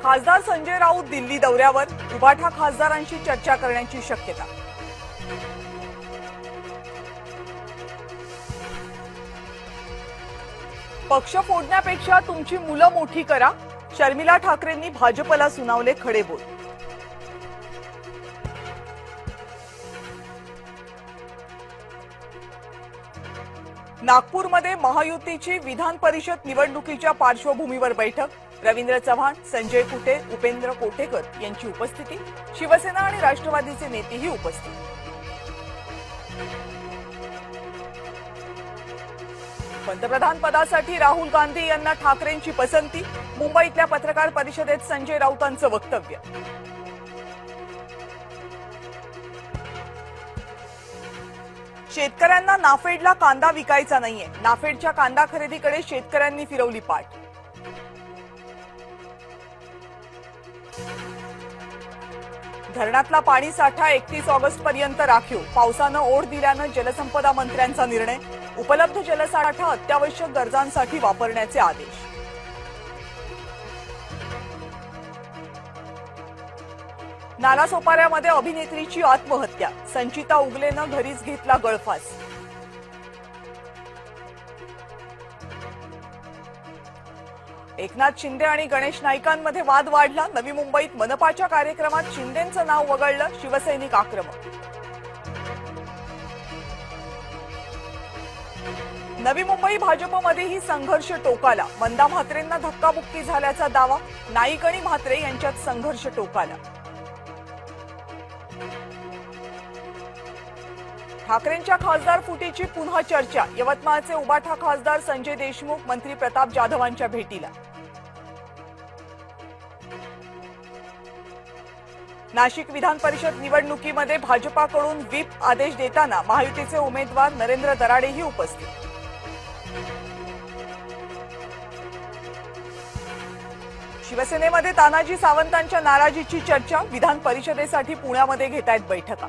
खासदार संजय राऊत दिल्ली दौऱ्यावर, उबाठा खासदारांशी चर्चा करण्याची शक्यता। पक्ष फोडण्यापेक्षा तुमची मुलं मोठी करा, शर्मिला ठाकरेंनी भाजपला सुनावले खडे बोल। नागपूरमध्ये महायुतीची विधान परिषद निवडणुकीच्या पार्श्वभूमीवर बैठक, रवींद्र चव्हाण, संजय कुटे, उपेंद्र कोटेकर यांची उपस्थिती, शिवसेना आणि राष्ट्रवादीचे नेतेही उपस्थित। पंतप्रधान पदासाठी राहुल गांधी यांना ठाकरेंची पसंती, मुंबईतल्या पत्रकार परिषदेत संजय राऊतांचं वक्तव्य। शेतकऱ्यांना नाफेडला कांदा विकायचा नाहीये, नाफेडच्या कांदा खरेदीकडे शेतकऱ्यांनी फिरवली पाठ। धरणातला पाणी साठा 31 ऑगस्ट पर्यंत राखीव, पावसानं ओढ दिल्यानं जलसंपदा मंत्र्यांचा निर्णय, उपलब्ध जलसाठा अत्यावश्यक गरजांसाठी वापरण्याचे आदेश। नालासोपाऱ्यामध्ये अभिनेत्रीची आत्महत्या, संचिता उगलेनं घरीच घेतला गळफास। एकनाथ शिंदे आणि गणेश नाईकांमध्ये वाद वाढला, नवी मुंबईत मनपाच्या कार्यक्रमात शिंदेंचं नाव वगळलं, शिवसैनिक आक्रमक। नवी मुंबई भाजपमध्येही संघर्ष टोकाला, मंदा म्हात्रेंना धक्काबुक्की झाल्याचा दावा, नाईक आणि म्हात्रे यांच्यात संघर्ष टोकाला। ठाकरेंच्या खासदार फुटीची पुन्हा चर्चा, यवतमाळचे उबाठा खासदार संजय देशमुख मंत्री प्रताप जाधवांच्या भेटीला। नाशिक विधान परिषद निवडणुकीमध्ये भाजपाकडून व्हीप आदेश देताना महायुतीचे उमेदवार नरेंद्र दराडेही उपस्थित। शिवसेनेमध्ये तानाजी सावंतांच्या नाराजीची चर्चा, विधान परिषदेसाठी पुण्यामध्ये घेतायत बैठका।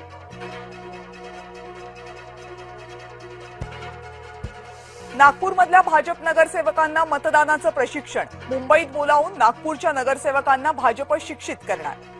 नागपूरमधल्या भाजप नगरसेवकांना मतदानाचं प्रशिक्षण, मुंबईत बोलावून नागपूरच्या नगरसेवकांना भाजप शिक्षित करणार।